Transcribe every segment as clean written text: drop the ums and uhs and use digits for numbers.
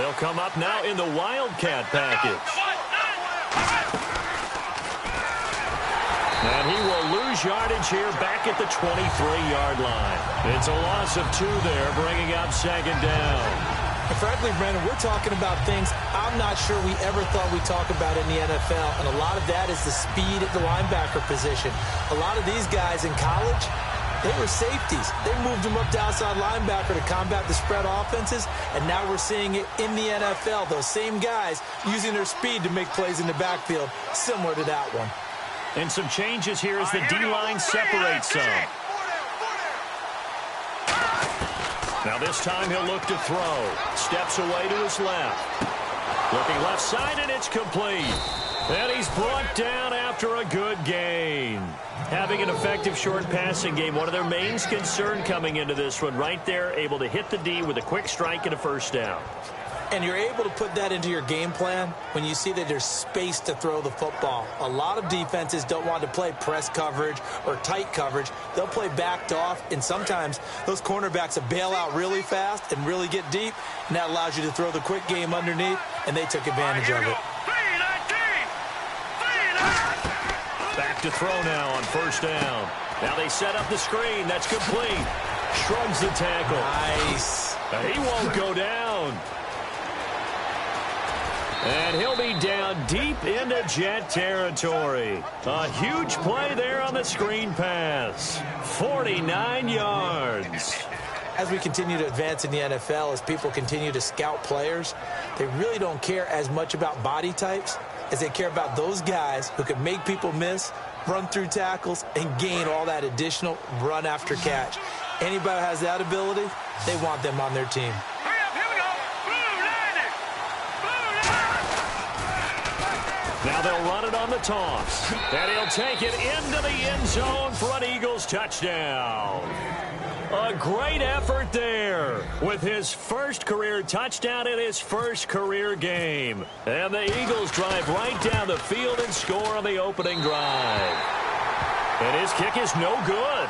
They'll come up now in the Wildcat package. And he will lose yardage here back at the 23-yard line. It's a loss of 2 there, bringing up second down. And frankly, Brandon, we're talking about things I'm not sure we ever thought we'd talk about in the NFL, and a lot of that is the speed at the linebacker position. A lot of these guys in college, they were safeties. They moved them up to outside linebacker to combat the spread offenses, and now we're seeing it in the NFL. Those same guys using their speed to make plays in the backfield, similar to that one. And some changes here as the D-line separates some. Now this time he'll look to throw. Steps away to his left. Looking left side, and it's complete. And he's brought down after a good gain. Having an effective short passing game, one of their main concern coming into this one. Right there, able to hit the D with a quick strike and a first down. And you're able to put that into your game plan when you see that there's space to throw the football. A lot of defenses don't want to play press coverage or tight coverage. They'll play backed off, and sometimes those cornerbacks will bail out really fast and really get deep, and that allows you to throw the quick game underneath, and they took advantage of it. Back to throw now on first down. Now they set up the screen. That's complete. Shrugs the tackle. Nice. He won't go down. And he'll be down deep into Jet territory. A huge play there on the screen pass. 49 yards. As we continue to advance in the NFL, as people continue to scout players, they really don't care as much about body types as they care about those guys who can make people miss, run through tackles, and gain all that additional run after catch. Anybody who has that ability, they want them on their team. Now they'll run it on the toss. And he'll take it into the end zone for an Eagles touchdown. A great effort there with his first career touchdown in his first career game. And the Eagles drive right down the field and score on the opening drive. And his kick is no good.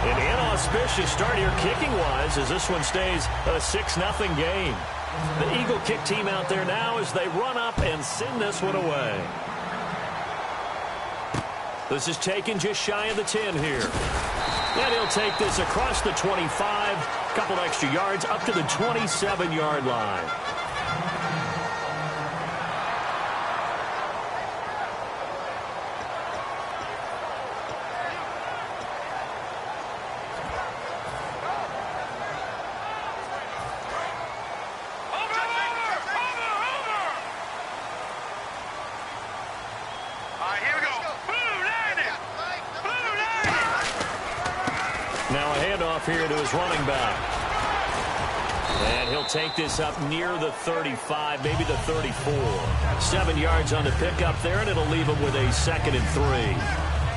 An inauspicious start here kicking-wise as this one stays a 6-0 game. The Eagle kick team out there now as they run up and send this one away. This is taken just shy of the 10 here. And he'll take this across the 25, a couple extra yards up to the 27-yard line. Here to his running back. And he'll take this up near the 35, maybe the 34. 7 yards on the pickup there, and it'll leave him with a 2nd and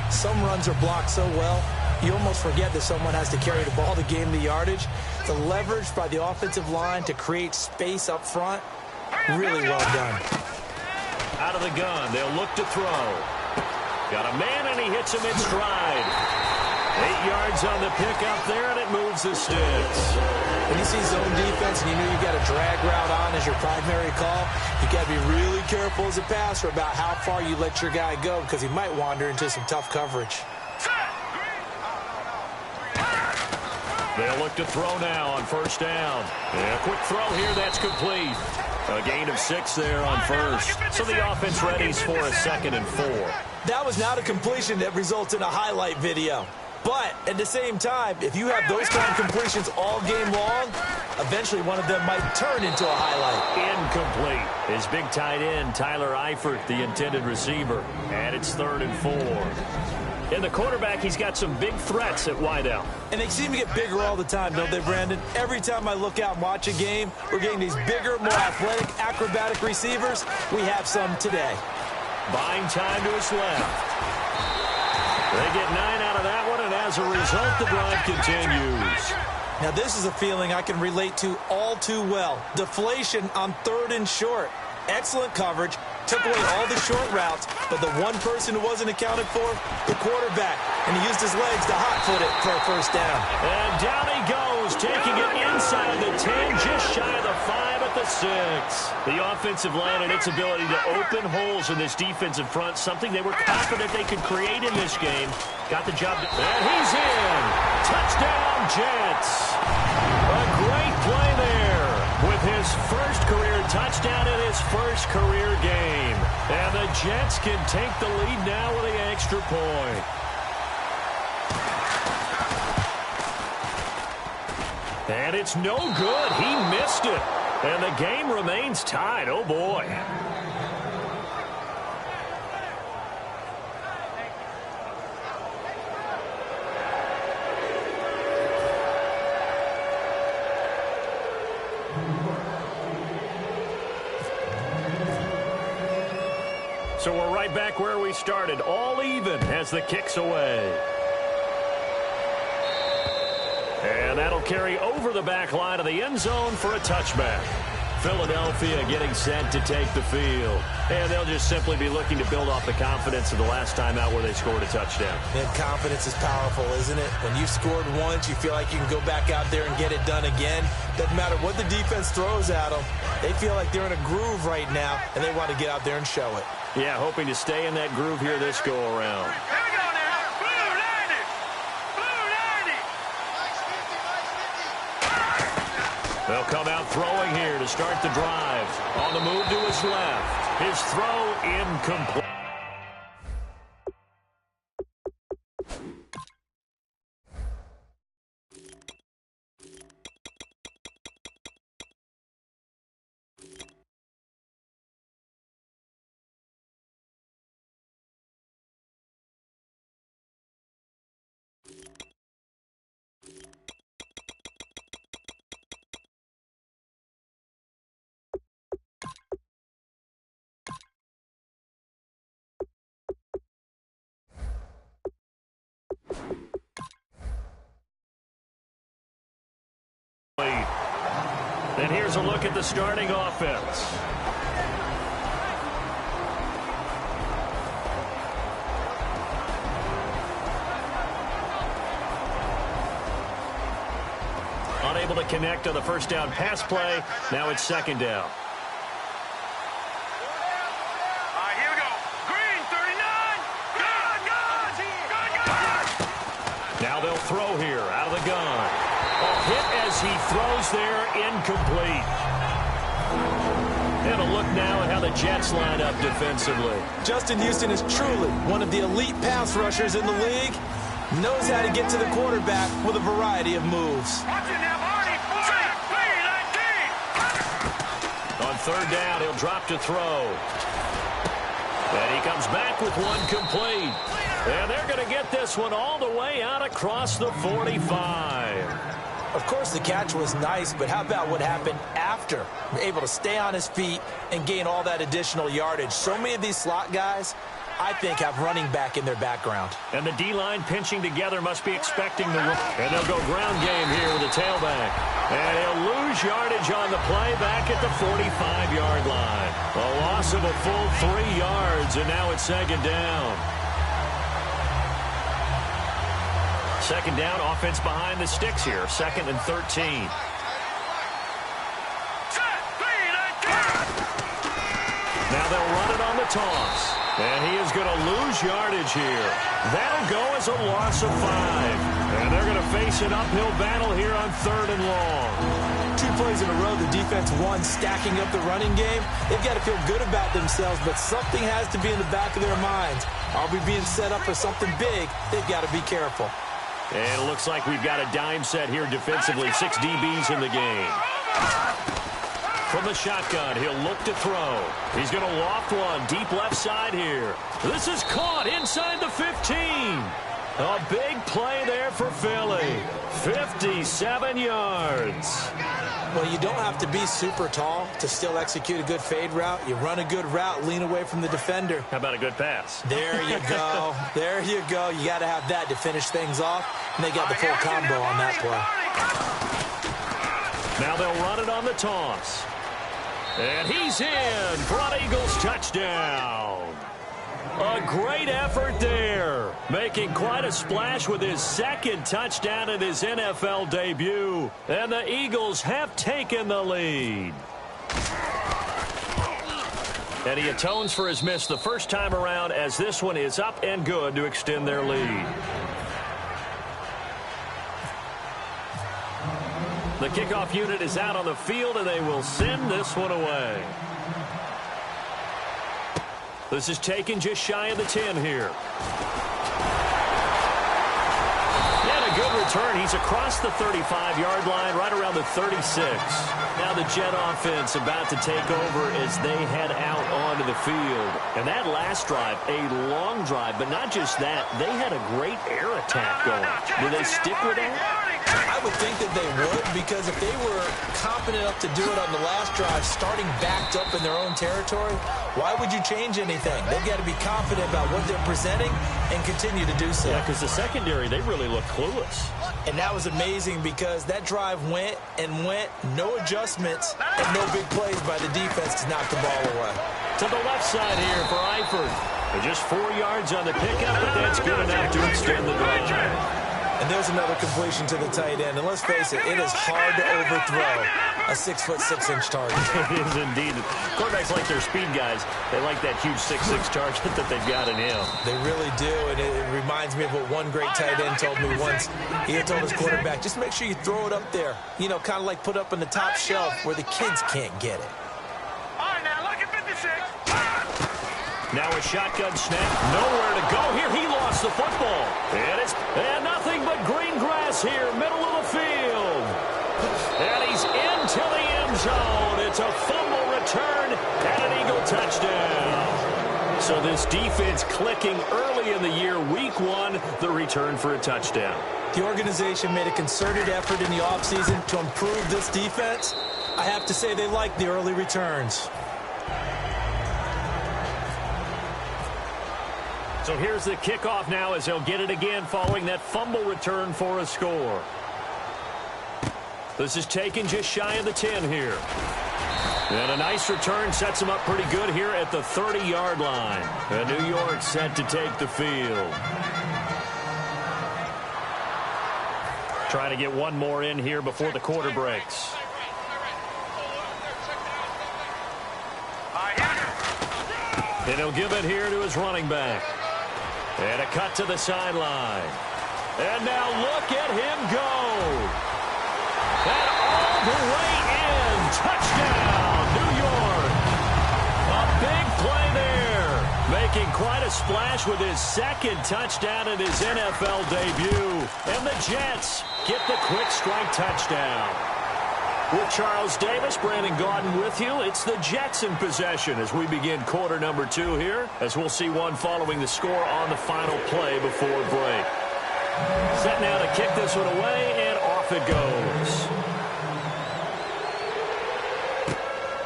3. Some runs are blocked so well, you almost forget that someone has to carry the ball to gain the yardage. The leverage by the offensive line to create space up front, really well done. Out of the gun, they'll look to throw. Got a man, and he hits him in stride. 8 yards on the pickup there, and it moves the sticks. When you see zone defense and you know you got a drag route on as your primary call, you got to be really careful as a passer about how far you let your guy go because he might wander into some tough coverage. They'll look to throw now on first down. And a quick throw here, that's complete. A gain of 6 there on first. So the offense readies for a 2nd and 4. That was not a completion that results in a highlight video. But at the same time, if you have those kind of completions all game long, eventually one of them might turn into a highlight. Incomplete. His big tight end, Tyler Eifert, the intended receiver. And it's 3rd and 4. In the quarterback, he's got some big threats at wideout. And they seem to get bigger all the time, don't they, Brandon? Every time I look out and watch a game, we're getting these bigger, more athletic, acrobatic receivers. We have some today. Buying time to his left. They get 9 out of that one, and as a result, the drive continues. Now, this is a feeling I can relate to all too well. Deflation on 3rd and short. Excellent coverage, took away all the short routes, but the one person who wasn't accounted for, the quarterback, and he used his legs to hot-foot it for a first down. And down he goes, taking it inside the 10, just shy of the 5 at the 6. The offensive line and its ability to open holes in this defensive front, something they were confident they could create in this game. Got the job. And he's in. Touchdown, Jets. A great play there with his first career touchdown in his first career game. And the Jets can take the lead now with the extra point. And it's no good. He missed it. And the game remains tied. Oh, boy. So we're right back where we started, all even as the kick's away. And that'll carry over the back line of the end zone for a touchback. Philadelphia getting set to take the field. And they'll just simply be looking to build off the confidence of the last time out where they scored a touchdown. And confidence is powerful, isn't it? When you've scored once, you feel like you can go back out there and get it done again. Doesn't matter what the defense throws at them. They feel like they're in a groove right now, and they want to get out there and show it. Yeah, hoping to stay in that groove here this go-around. They'll come out throwing here to start the drive. On the move to his left. His throw incomplete. And here's a look at the starting offense. Unable to connect on the first down pass play. Now it's second down. Here we go. Green, 39. Good. Now they'll throw here out of the gun. A hit as he throws there, incomplete. And a look now at how the Jets line up defensively. Justin Houston is truly one of the elite pass rushers in the league. Knows how to get to the quarterback with a variety of moves. On third down, he'll drop to throw. And he comes back with one complete. And they're going to get this one all the way out across the 45. Of course, the catch was nice, but how about what happened after? Able to stay on his feet and gain all that additional yardage. So many of these slot guys, I think, have running back in their background. And the D-line pinching together must be expecting the run. And they'll go ground game here with the tailback. And he'll lose yardage on the play back at the 45-yard line. A loss of a full 3 yards, and now it's second down. Second down, offense behind the sticks here. Second and 13. Now they'll run it on the toss. And he is going to lose yardage here. That'll go as a loss of 5. And they're going to face an uphill battle here on third and long. 2 plays in a row, the defense won, stacking up the running game. They've got to feel good about themselves, but something has to be in the back of their minds. Are we being set up for something big? They've got to be careful. And it looks like we've got a dime set here defensively. 6 DBs in the game. From the shotgun, he'll look to throw. He's going to loft one deep left side here. This is caught inside the 15. A big play there for Philly. 57 yards. Well, you don't have to be super tall to still execute a good fade route. You run a good route, lean away from the defender. How about a good pass? There you go. There you go. You got to have that to finish things off. And they got the full combo on that play. Now they'll run it on the toss. And he's in for an Eagles touchdown. A great effort there, making quite a splash with his second touchdown in his NFL debut. And the Eagles have taken the lead. And he atones for his miss the first time around, as this one is up and good to extend their lead. The kickoff unit is out on the field, and they will send this one away. This is taken just shy of the 10 here. And a good return. He's across the 35-yard line, right around the 36. Now the Jet offense about to take over as they head out onto the field. And that last drive, a long drive, but not just that. They had a great air attack going. Do they stick with that? I would think that they would, because if they were confident enough to do it on the last drive, starting backed up in their own territory, why would you change anything? They've got to be confident about what they're presenting and continue to do so. Yeah, because the secondary, they really look clueless. And that was amazing because that drive went and went, no adjustments, and no big plays by the defense to knock the ball away. To the left side here for Eifert. Just 4 yards on the pickup, but that's good enough to extend the drive. And there's another completion to the tight end. And let's face it, it is hard to overthrow a 6'6" target. It is indeed. Quarterbacks like their speed guys. They like that huge 6'6" target that they've got in him. They really do, and it reminds me of what one great tight end told me once. He had told his quarterback, just make sure you throw it up there. You know, kind of like put up on the top shelf where the kids can't get it. All right, now look at 56. Now a shotgun snap. Nowhere to go here. He lost the football. And nothing but green grass here, middle of the field. And he's into the end zone. It's a fumble return and an Eagle touchdown. So this defense clicking early in the year, week 1, the return for a touchdown. The organization made a concerted effort in the offseason to improve this defense. I have to say they like the early returns. So here's the kickoff now as they'll get it again following that fumble return for a score. This is taken just shy of the 10 here. And a nice return sets them up pretty good here at the 30-yard line. And New York set to take the field. Trying to get one more in here before the quarter breaks. And he'll give it here to his running back. And a cut to the sideline. And now look at him go. And all the way in. Touchdown, New York. A big play there. Making quite a splash with his second touchdown in his NFL debut. And the Jets get the quick strike touchdown. With Charles Davis, Brandon Gaudin with you. It's the Jets in possession as we begin quarter number 2 here, as we'll see one following the score on the final play before break. Set now to kick this one away, and off it goes.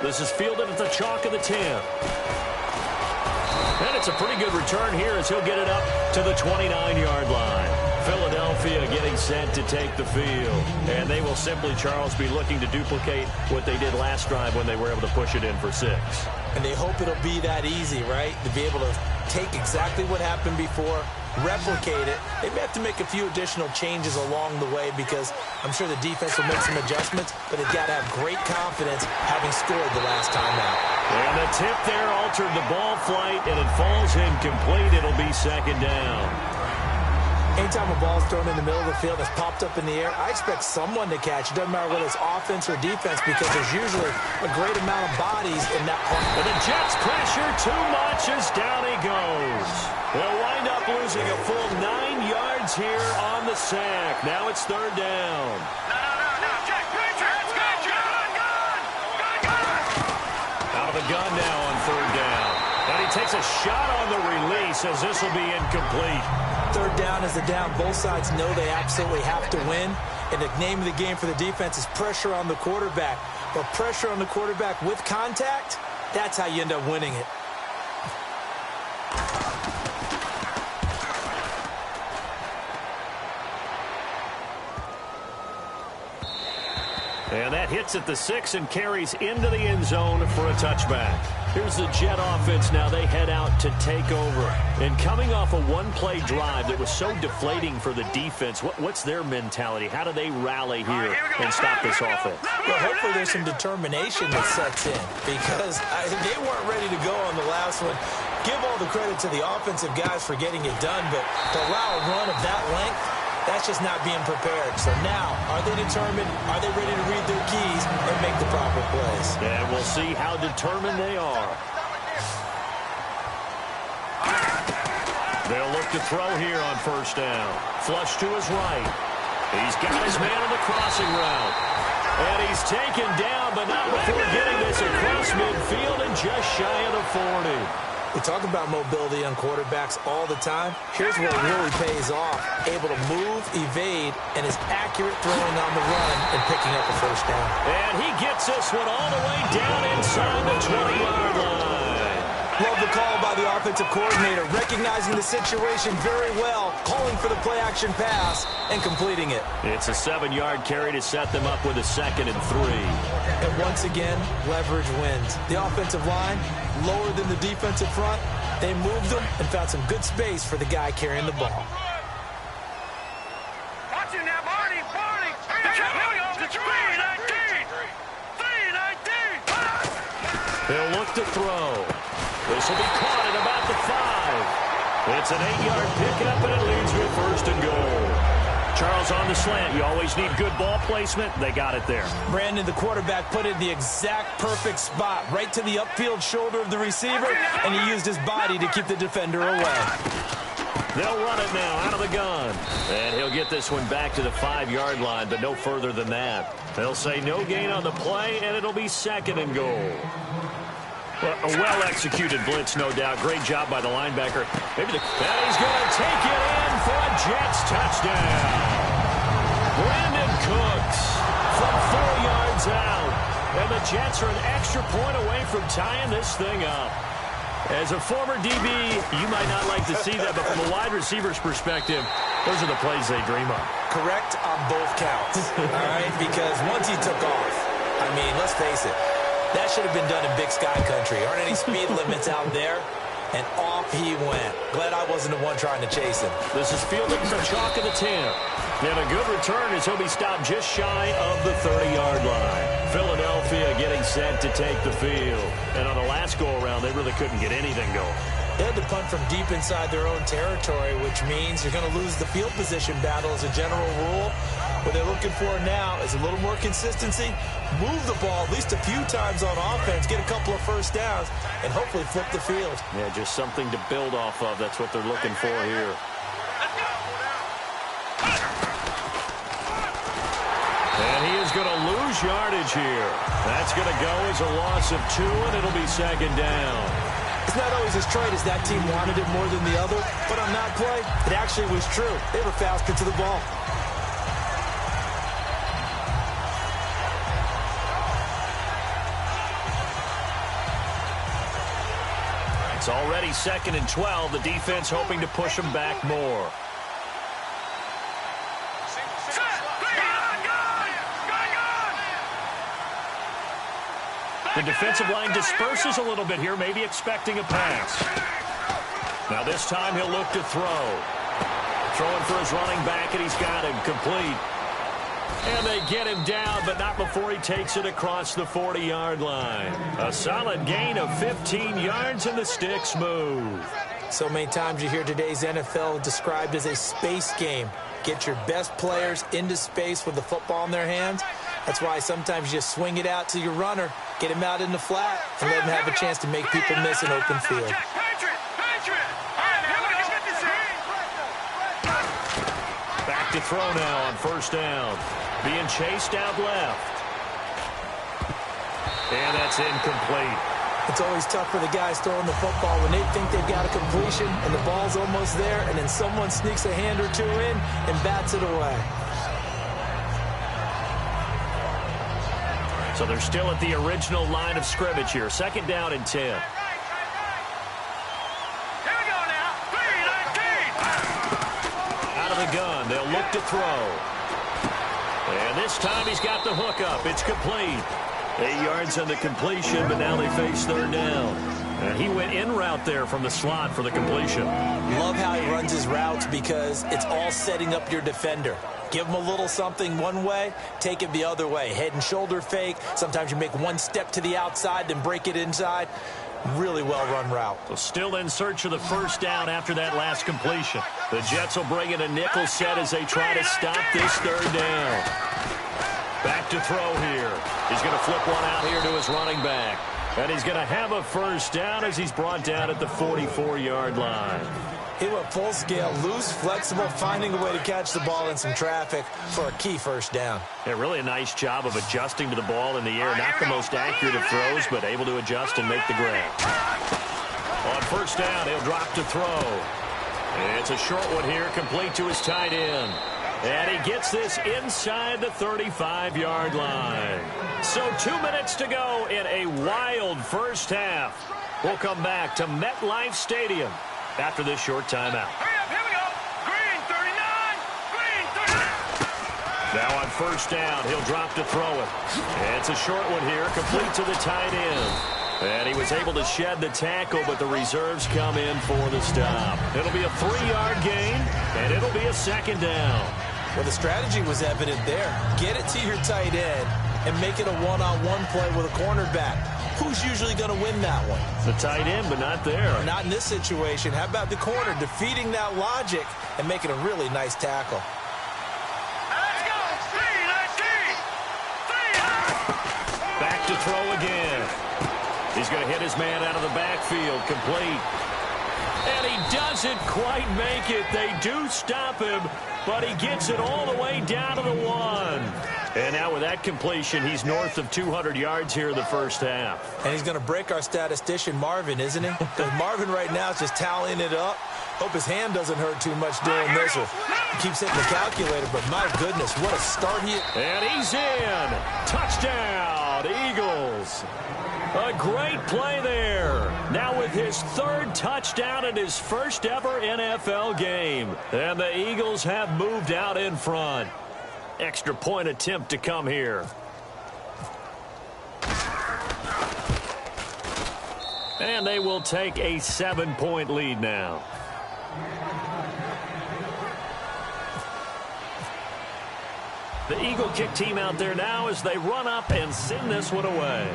This is fielded at the chalk of the 10. And it's a pretty good return here as he'll get it up to the 29-yard line. Philadelphia getting set to take the field. And they will simply, Charles, be looking to duplicate what they did last drive when they were able to push it in for 6. And they hope it'll be that easy, right? To be able to take exactly what happened before, replicate it. They may have to make a few additional changes along the way because I'm sure the defense will make some adjustments, but they've got to have great confidence having scored the last time out. And the tip there altered the ball flight, and it falls incomplete. It'll be second down. Anytime a ball's thrown in the middle of the field that's popped up in the air, I expect someone to catch it. Doesn't matter whether it's offense or defense because there's usually a great amount of bodies in that part. And the Jets pressure too much as down he goes. They'll wind up losing a full 9 yards here on the sack. Now it's third down. No, check, good, Out of the gun now on third down. And he takes a shot on the release as this will be incomplete. Third down is the down. Both sides know they absolutely have to win. And the name of the game for the defense is pressure on the quarterback. But pressure on the quarterback with contact, that's how you end up winning it. And that hits at the 6 and carries into the end zone for a touchback. Here's the Jet offense now. They head out to take over. And coming off a one-play drive that was so deflating for the defense, what's their mentality? How do they rally here and stop this offense? Well, hopefully there's some determination that sets in because they weren't ready to go on the last one. Give all the credit to the offensive guys for getting it done, but to allow a run of that length, that's just not being prepared. So now, are they determined? Are they ready to read their keys and make the proper plays? And we'll see how determined they are. They'll look to throw here on first down. Flush to his right. He's got his man on the crossing route. And he's taken down, but not before getting this across midfield and just shy of the 40. We talk about mobility on quarterbacks all the time. Here's where it really pays off. Able to move, evade, and is accurate throwing on the run and picking up a first down. And he gets this one all the way down inside the 20-yard line. Love the call by the offensive coordinator, recognizing the situation very well, calling for the play-action pass, and completing it. It's a 7-yard carry to set them up with a 2nd and 3. And once again, leverage wins. The offensive line, lower than the defensive front, they moved them and found some good space for the guy carrying the ball. Watch him now, Barney. Here we go. It's 3-19. 3-19. They'll look to throw. This will be caught at about the 5. It's an 8-yard pickup, and it leads to a 1st and goal. Charles, on the slant, you always need good ball placement. They got it there. Brandon, the quarterback, put it in the exact perfect spot, right to the upfield shoulder of the receiver, and he used his body to keep the defender away. They'll run it now out of the gun. And he'll get this one back to the 5-yard line, but no further than that. They'll say no gain on the play, and it'll be 2nd and goal. Well, a well-executed blitz, no doubt. Great job by the linebacker. And he's going to take it in for a Jets touchdown. Brandon Cooks from 4 yards out. And the Jets are an extra point away from tying this thing up. As a former DB, you might not like to see that, but from a wide receiver's perspective, those are the plays they dream of. Correct on both counts, all right? Because once he took off, I mean, let's face it, that should have been done in Big Sky Country. Aren't any speed limits out there? And off he went. Glad I wasn't the one trying to chase him. This is fielded for chalk of the 10. And a good return as he'll be stopped just shy of the 30-yard line. Philadelphia getting set to take the field. And on the last go-around, they really couldn't get anything going. They had to punt from deep inside their own territory, which means you're going to lose the field position battle as a general rule. What they're looking for now is a little more consistency, move the ball at least a few times on offense, get a couple of first downs, and hopefully flip the field. Yeah, just something to build off of. That's what they're looking for here. And he is going to lose yardage here. That's going to go as a loss of 2, and it'll be 2nd down. It's not always as trite as that team wanted it more than the other, but on that play, it actually was true. They were faster to the ball. It's already 2nd and 12. The defense hoping to push them back more. The defensive line disperses a little bit here, maybe expecting a pass. Now this time he'll look to throw. Throwing for his running back, and he's got him complete. And they get him down, but not before he takes it across the 40-yard line. A solid gain of 15 yards, and the sticks move. So many times you hear today's NFL described as a space game. Get your best players into space with the football in their hands. That's why sometimes you just swing it out to your runner, get him out in the flat, and let him have a chance to make people miss an open field. Back to throw now on first down. Being chased out left. And that's incomplete. It's always tough for the guys throwing the football when they think they've got a completion and the ball's almost there, and then someone sneaks a hand or two in and bats it away. So they're still at the original line of scrimmage here. 2nd down and 10. Out of the gun, they'll look to throw. And this time he's got the hook up. It's complete. 8 yards on the completion, but now they face third down. And he went in route there from the slot for the completion. Love how he runs his routes because it's all setting up your defender. Give him a little something one way, take it the other way. Head and shoulder fake. Sometimes you make one step to the outside, then break it inside. Really well-run route. So still in search of the first down after that last completion. The Jets will bring in a nickel set as they try to stop this third down. Back to throw here. He's going to flip one out here to his running back. And he's going to have a first down as he's brought down at the 44-yard line. He went full scale, loose, flexible, finding a way to catch the ball in some traffic for a key first down. Yeah, really a nice job of adjusting to the ball in the air. Not the most accurate of throws, but able to adjust and make the grab. On first down, he'll drop to throw. It's a short one here, complete to his tight end. And he gets this inside the 35-yard line. So 2 minutes to go in a wild first half. We'll come back to MetLife Stadium after this short timeout. Here we go. Green 39. Green 39. Now on first down, he'll drop to throw it. And it's a short one here, complete to the tight end. And he was able to shed the tackle, but the reserves come in for the stop. It'll be a 3-yard gain, and it'll be a second down. Well, the strategy was evident there. Get it to your tight end and make it a one-on-one play with a cornerback. Who's usually going to win that one? The tight end, but not there. Not in this situation. How about the corner defeating that logic and making a really nice tackle? Let's go. 3-19. Back to throw again. He's going to hit his man out of the backfield, complete. And he doesn't quite make it. They do stop him, but he gets it all the way down to the 1. And now with that completion, he's north of 200 yards here in the first half. And he's going to break our statistician, Marvin, isn't he? Because Marvin right now is just tallying it up. Hope his hand doesn't hurt too much doing this. Or he keeps hitting the calculator, but my goodness, what a start he... And he's in. Touchdown, Eagles. A great play there. Now with his third touchdown in his first ever NFL game. And the Eagles have moved out in front. Extra point attempt to come here. And they will take a 7-point lead now. The Eagle kick team out there now as they run up and send this one away.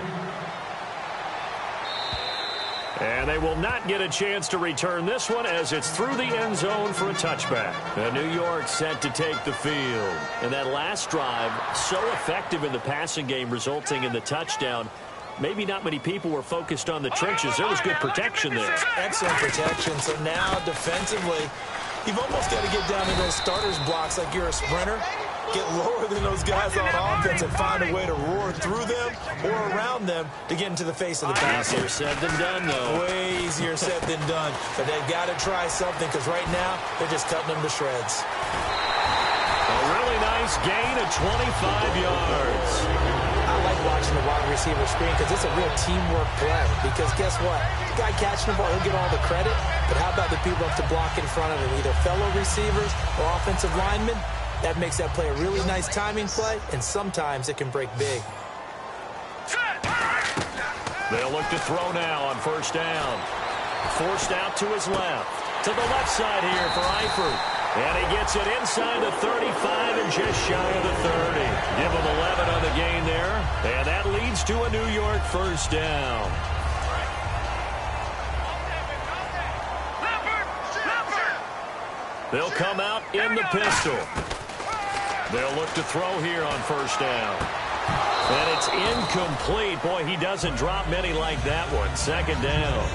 And they will not get a chance to return this one as it's through the end zone for a touchback. And New York set to take the field. And that last drive, so effective in the passing game, resulting in the touchdown. Maybe not many people were focused on the trenches. There was good protection there. Excellent protection. So now defensively, you've almost got to get down to those starters blocks like you're a sprinter. Get lower than those guys on offense and find a way to roar through them or around them to get into the face of the passer. Easier said than done, though. Way easier said than done. But they've got to try something because right now they're just cutting them to shreds. A really nice gain of 25 yards. I like watching the wide receiver screen because it's a real teamwork play. Because guess what? The guy catching the ball, he'll get all the credit. But how about the people have to block in front of him, either fellow receivers or offensive linemen? That makes that play a really nice timing play, and sometimes it can break big. They'll look to throw now on first down. Forced out to his left. To the left side here for Eifert. And he gets it inside the 35 and just shy of the 30. Give him 11 on the gain there. And that leads to a New York first down. They'll come out in the pistol. They'll look to throw here on first down. And it's incomplete. Boy, he doesn't drop many like that one. Second down.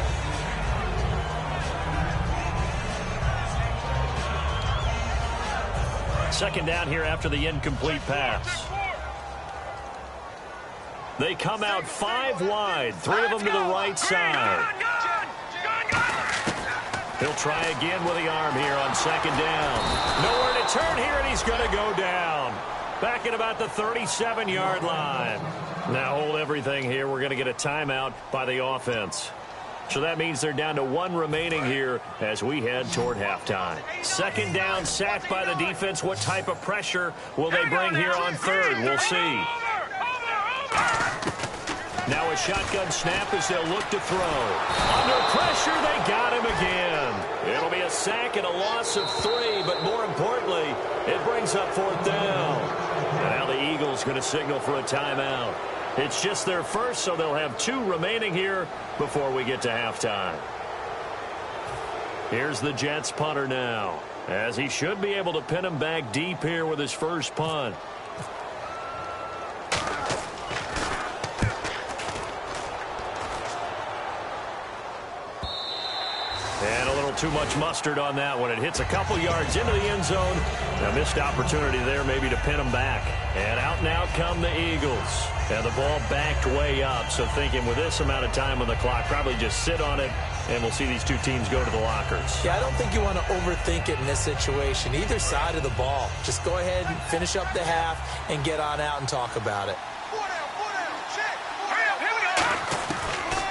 Second down here after the incomplete pass. They come out 5 wide. 3 of them to the right side. He'll try again with the arm here on second down. Nowhere to turn here, and he's going to go down. Back at about the 37-yard line. Now hold everything here. We're going to get a timeout by the offense. So that means they're down to 1 remaining here as we head toward halftime. Second down, sacked by the defense. What type of pressure will they bring here on third? We'll see. Now a shotgun snap as they'll look to throw. Under pressure, they got him again. It'll be a sack and a loss of 3, but more importantly, it brings up 4th down. And now the Eagles going to signal for a timeout. It's just their first, so they'll have 2 remaining here before we get to halftime. Here's the Jets punter now, as he should be able to pin him back deep here with his first punt. And a little too much mustard on that one. It hits a couple yards into the end zone. A missed opportunity there maybe to pin him back. And out and out come the Eagles. And the ball backed way up. So thinking with this amount of time on the clock, probably just sit on it, and we'll see these 2 teams go to the lockers. Yeah, I don't think you want to overthink it in this situation. Either side of the ball. Just go ahead and finish up the half and get on out and talk about it.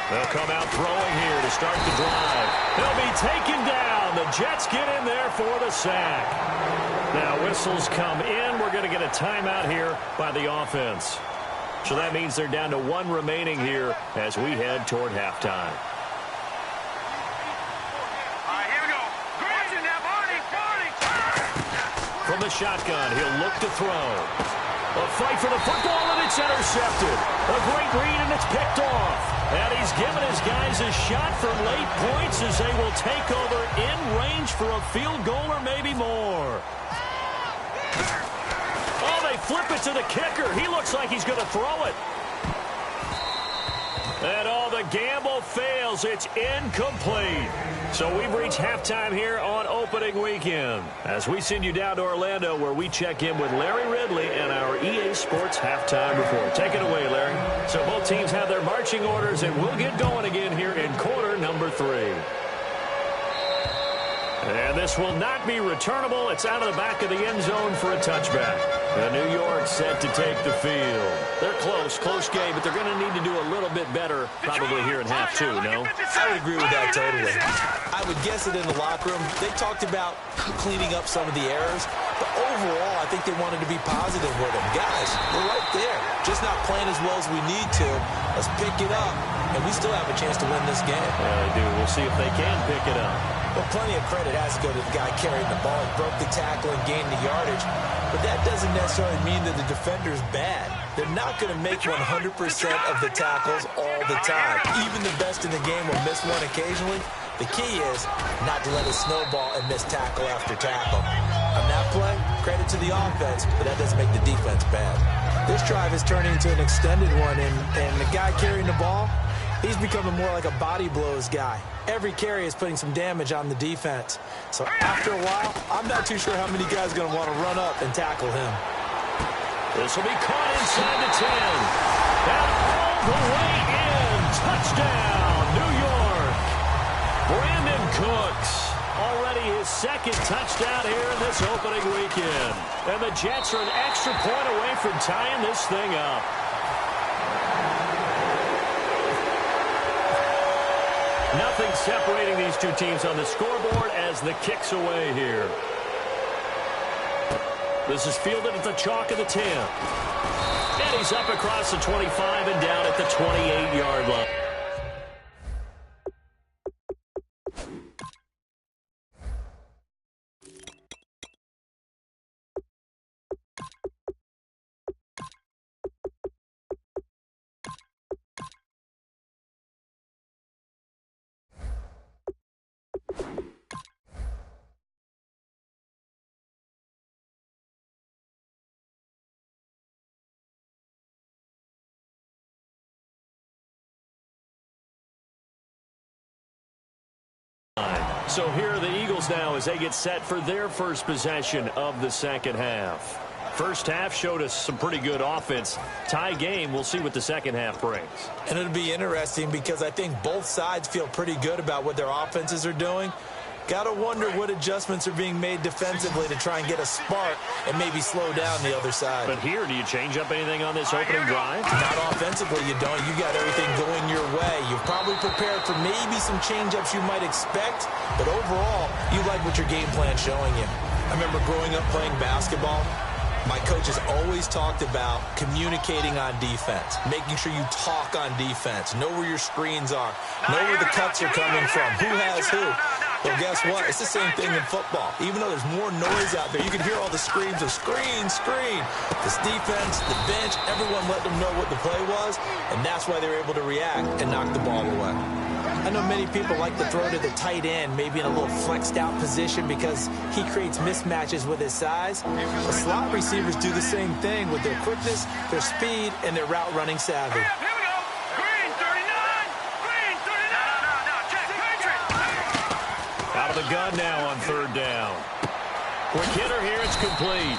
They'll come out throwing here to start the drive. They'll be taken down. The Jets get in there for the sack. Now whistles come in. We're going to get a timeout here by the offense. So that means they're down to 1 remaining here as we head toward halftime. Here we go. Watching now, Barney. From the shotgun, he'll look to throw. A fight for the football, and it's intercepted. A great read, and it's picked off. And he's given his guys a shot for late points as they will take over in range for a field goal or maybe more. Oh, they flip it to the kicker. He looks like he's going to throw it. And all the gamble fails. It's incomplete. So we've reached halftime here on opening weekend as we send you down to Orlando where we check in with Larry Ridley and our EA Sports halftime report. Take it away, Larry. So both teams have their marching orders, and we'll get going again here in quarter number 3. And this will not be returnable. It's out of the back of the end zone for a touchback. And New York set to take the field. They're close game, but they're going to need to do a little bit better probably here in half 2, no? I would agree with that totally. I would guess it in the locker room. They talked about cleaning up some of the errors, but overall, I think they wanted to be positive with them. Guys, we're right there. Just not playing as well as we need to. Let's pick it up, and we still have a chance to win this game. Yeah, they do. We'll see if they can pick it up. Well, plenty of credit has to go to the guy carrying the ball. He broke the tackle and gained the yardage. But that doesn't necessarily mean that the defender's bad. They're not going to make 100% of the tackles all the time. Even the best in the game will miss one occasionally. The key is not to let it snowball and miss tackle after tackle. On that play, credit to the offense, but that doesn't make the defense bad. This drive is turning into an extended one, and the guy carrying the ball, he's becoming more like a body blows guy. Every carry is putting some damage on the defense. So after a while, I'm not too sure how many guys are going to want to run up and tackle him. This will be caught inside the 10. And all the way in. Touchdown, New York. Brandon Cooks. Already his 2nd touchdown here in this opening weekend. And the Jets are an extra point away from tying this thing up. Nothing separating these 2 teams on the scoreboard as the kick's away here. This is fielded at the chalk of the 10. And he's up across the 25 and down at the 28-yard line. So here are the Eagles now as they get set for their first possession of the second half. First half showed us some pretty good offense. Tie game, we'll see what the second half brings. And it'll be interesting because I think both sides feel pretty good about what their offenses are doing. Got to wonder what adjustments are being made defensively to try and get a spark and maybe slow down the other side. But here, do you change up anything on this opening drive? Not offensively, you don't. You got everything going your way. You've probably prepared for maybe some change-ups you might expect, but overall, you like what your game plan's showing you. I remember growing up playing basketball. My coaches always talked about communicating on defense, making sure you talk on defense, know where your screens are, know where the cuts are coming from, who has who. Well, guess what? It's the same thing in football. Even though there's more noise out there, you can hear all the screams of screen, screen. This defense, the bench, everyone let them know what the play was, and that's why they were able to react and knock the ball away. I know many people like to throw to the tight end, maybe in a little flexed out position because he creates mismatches with his size. But slot receivers do the same thing with their quickness, their speed, and their route running savvy. Here we go. Green 39. Green 39. No. Check. Patriot. Out of the gun now on third down. Quick hitter here, it's complete.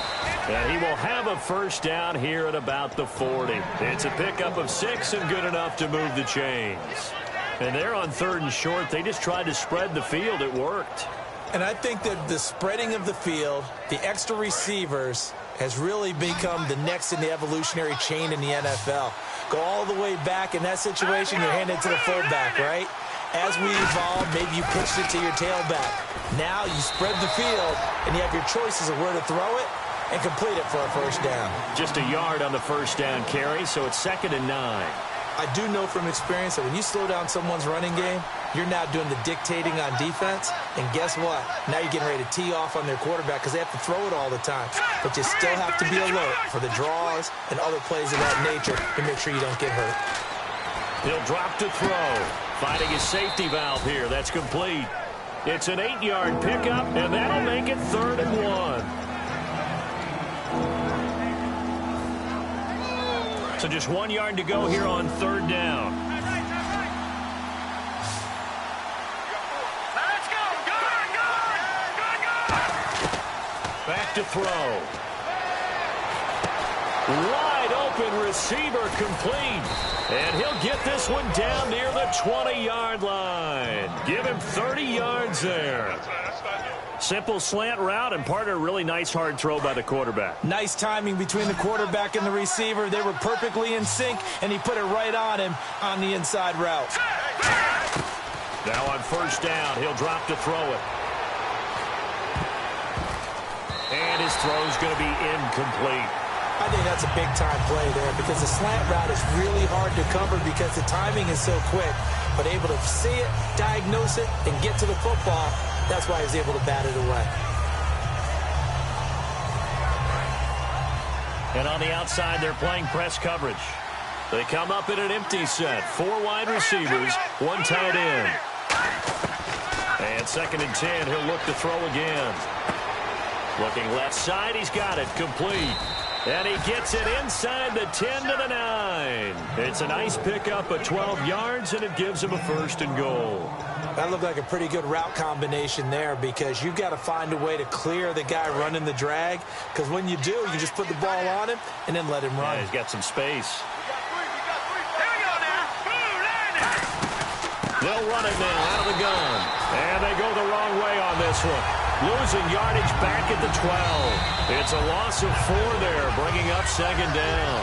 And he will have a first down here at about the 40. It's a pickup of 6 and good enough to move the chains. And they're on third and short. They just tried to spread the field. It worked. And I think that the spreading of the field, the extra receivers, has really become the next in the evolutionary chain in the NFL. Go all the way back in that situation, you're handed to the fullback, right? As we evolve, maybe you pitched it to your tailback. Now you spread the field, and you have your choices of where to throw it and complete it for a first down. Just a yard on the first down carry, so it's 2nd and 9. I do know from experience that when you slow down someone's running game, you're now doing the dictating on defense. And guess what? Now you're getting ready to tee off on their quarterback because they have to throw it all the time. But you still have to be alert for the draws and other plays of that nature to make sure you don't get hurt. He'll drop to throw. Finding his safety valve here. That's complete. It's an 8-yard pickup, and that'll make it 3rd and 1. So just 1 yard to go here on third down. Let's go. Good. Back to throw. Wide open receiver complete. And he'll get this one down near the 20-yard line. Give him 30 yards there. Simple slant route and part of a really nice hard throw by the quarterback. Nice timing between the quarterback and the receiver. They were perfectly in sync, and he put it right on him on the inside route. Now on first down, he'll drop to throw it. And his throw's going to be incomplete. I think that's a big-time play there because the slant route is really hard to cover because the timing is so quick. But able to see it, diagnose it, and get to the football, that's why he was able to bat it away. And on the outside, they're playing press coverage. They come up in an empty set. 4 wide receivers, 1 tight end. And 2nd and 10, he'll look to throw again. Looking left side, he's got it, complete. And he gets it inside the 10 to the 9. It's a nice pickup of 12 yards, and it gives him a 1st and goal. That looked like a pretty good route combination there because you've got to find a way to clear the guy running the drag because when you do, you just put the ball on him and then let him run. Yeah, he's got some space. Here we go now. They'll run it now out of the gun. And they go the wrong way on this one. Losing yardage back at the 12. It's a loss of 4 there, bringing up 2nd down.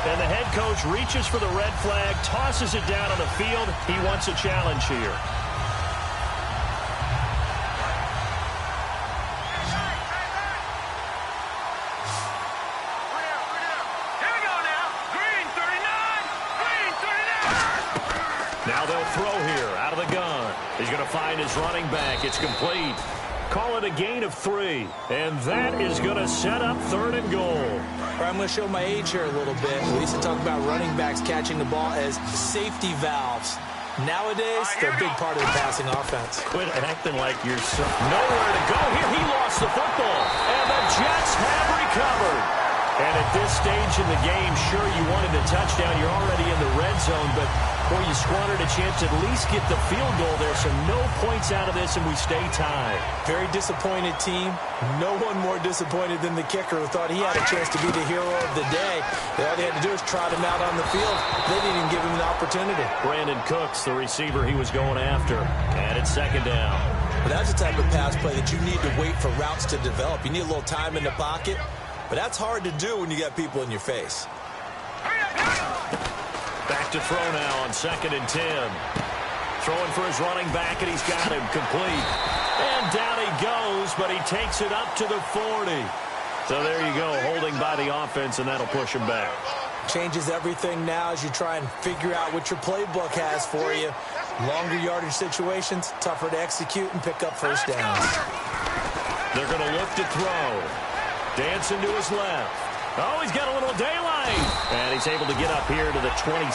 And the head coach reaches for the red flag, tosses it down on the field. He wants a challenge here. Here we go now. Green 39. Now they'll throw here out of the gun. He's going to find his running back. It's complete. Call it a gain of 3. And that is going to set up 3rd and goal. I'm going to show my age here a little bit. We used to talk about running backs catching the ball as safety valves. Nowadays, they're a big part of the passing offense. Quit acting like you're nowhere to go here. He lost the football. And the Jets have recovered. And at this stage in the game, sure, you wanted a touchdown. You're already in the red zone, but boy, you squandered a chance to at least get the field goal there. So no points out of this, and we stay tied. Very disappointed team. No one more disappointed than the kicker who thought he had a chance to be the hero of the day. All they had to do was trot him out on the field. They didn't even give him an opportunity. Brandon Cooks, the receiver he was going after. And it's 2nd down. But that's the type of pass play that you need to wait for routes to develop. You need a little time in the pocket, but that's hard to do when you got people in your face. Back to throw now on 2nd and 10. Throwing for his running back, and he's got him complete. And down he goes, but he takes it up to the 40. So there you go, holding by the offense, and that'll push him back. Changes everything now as you try and figure out what your playbook has for you. Longer yardage situations, tougher to execute and pick up first downs. They're going to look to throw. Dancing to his left. Oh, he's got a little daylight. And he's able to get up here to the 26.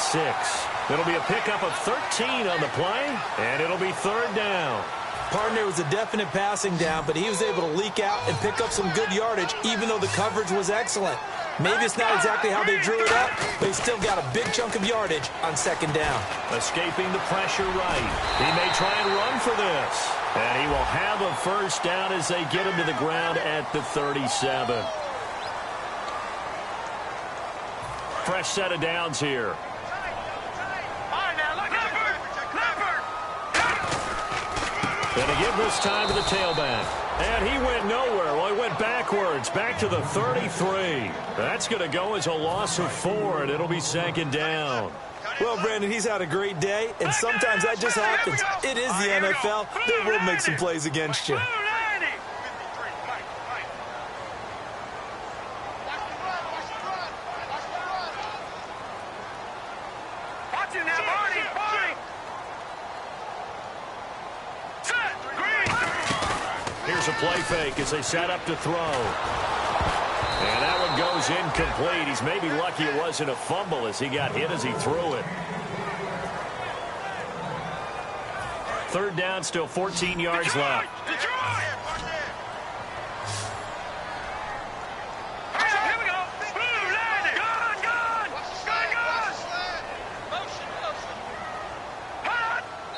It'll be a pickup of 13 on the play, and it'll be 3rd down. Partner was a definite passing down, but he was able to leak out and pick up some good yardage, even though the coverage was excellent. Maybe it's not exactly how they drew it up, but he still got a big chunk of yardage on 2nd down. Escaping the pressure right. He may try and run for this. And he will have a first down as they get him to the ground at the 37. Fresh set of downs here. And to give this time to the tailback. And he went nowhere. Well, he went backwards, back to the 33. That's going to go as a loss of 4, and it'll be 2nd down. Well, Brandon, he's had a great day, and sometimes that just happens. It is the NFL. They will make some plays against you. Here's a play fake as they set up to throw. And that one goes incomplete. He's maybe lucky it wasn't a fumble as he got hit as he threw it. 3rd down, still 14 yards left.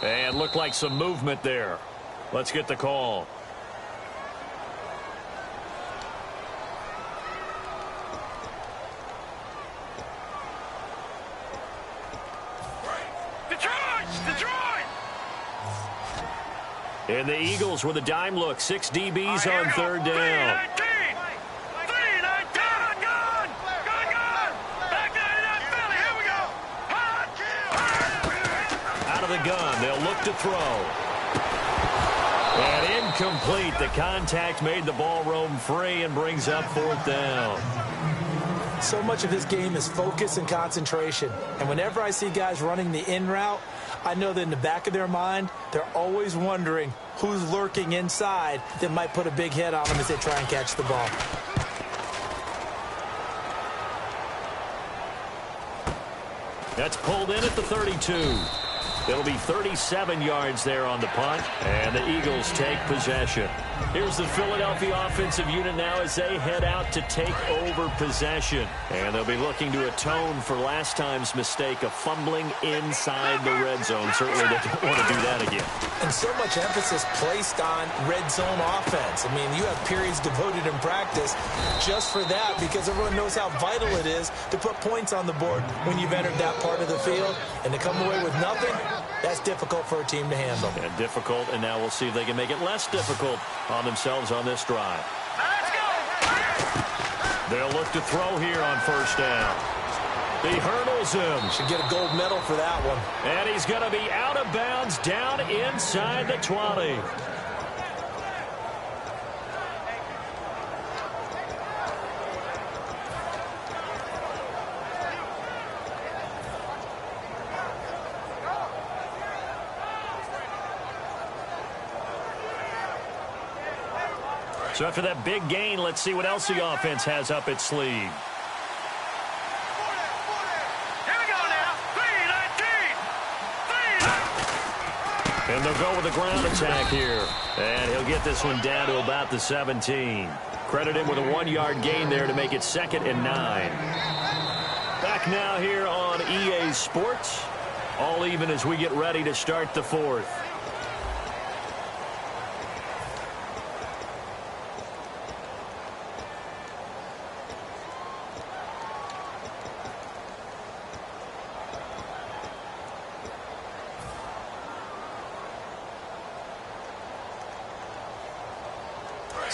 And looked like some movement there. Let's get the call. And the Eagles with a dime look. 6 DBs on 3rd down. Out of the gun. They'll look to throw. And incomplete. The contact made the ball roam free and brings up 4th down. So much of this game is focus and concentration. And whenever I see guys running the in route, I know that in the back of their mind, they're always wondering who's lurking inside that might put a big hit on them as they try and catch the ball. That's pulled in at the 32. It'll be 37 yards there on the punt, and the Eagles take possession. Here's the Philadelphia offensive unit now as they head out to take over possession. And they'll be looking to atone for last time's mistake of fumbling inside the red zone. Certainly they don't want to do that again. And so much emphasis placed on red zone offense. I mean, you have periods devoted in practice just for that because everyone knows how vital it is to put points on the board when you've entered that part of the field. And to come away with nothing, that's difficult for a team to handle. And difficult, and now we'll see if they can make it less difficult on themselves on this drive. Let's go. They'll look to throw here on 1st down. He hurdles him. Should get a gold medal for that one. And he's going to be out of bounds down inside the 20. So after that big gain, let's see what else the offense has up its sleeve. Here we go now. 3-19. And they'll go with a ground attack here. And he'll get this one down to about the 17. Credit him with a 1-yard gain there to make it 2nd and 9. Back now here on EA Sports. All even as we get ready to start the 4th.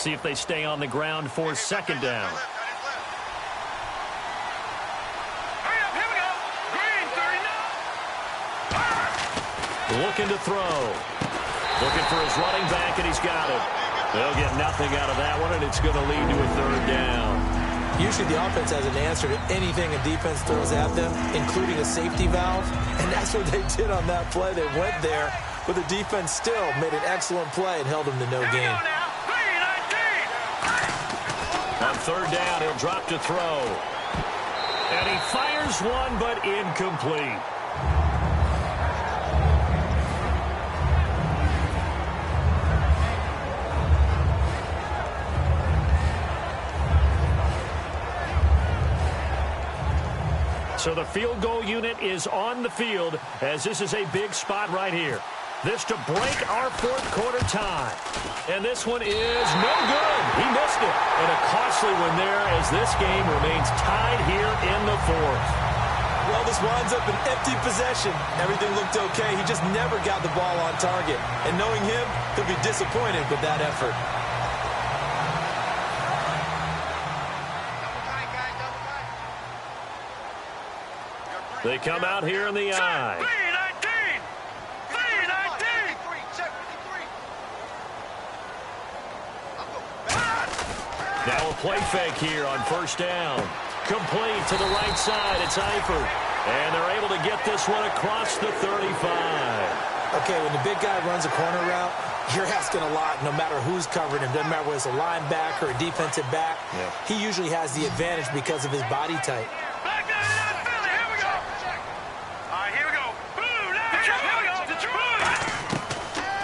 see if they stay on the ground for second down. Hurry up, here we go. Green, 39. Looking to throw. Looking for his running back, and he's got it. They'll get nothing out of that one, and it's going to lead to a third down. Usually the offense has an answer to anything a defense throws at them, including a safety valve. And that's what they did on that play. They went there, but the defense still made an excellent play and held them to no gain. On third down, he'll drop to throw. And he fires one, but incomplete. So the field goal unit is on the field as this is a big spot right here. This to break our fourth quarter tie. And this one is no good. He missed it. And a costly one there as this game remains tied here in the fourth. Well, this winds up an empty possession. Everything looked okay. He just never got the ball on target. And knowing him, he'll be disappointed with that effort. They come out here in the I. Now a play fake here on first down. Complete to the right side. It's Eifert. And they're able to get this one across the 35. Okay, when the big guy runs a corner route, you're asking a lot no matter who's covering him. Doesn't matter whether it's a linebacker or a defensive back. Yeah. He usually has the advantage because of his body type.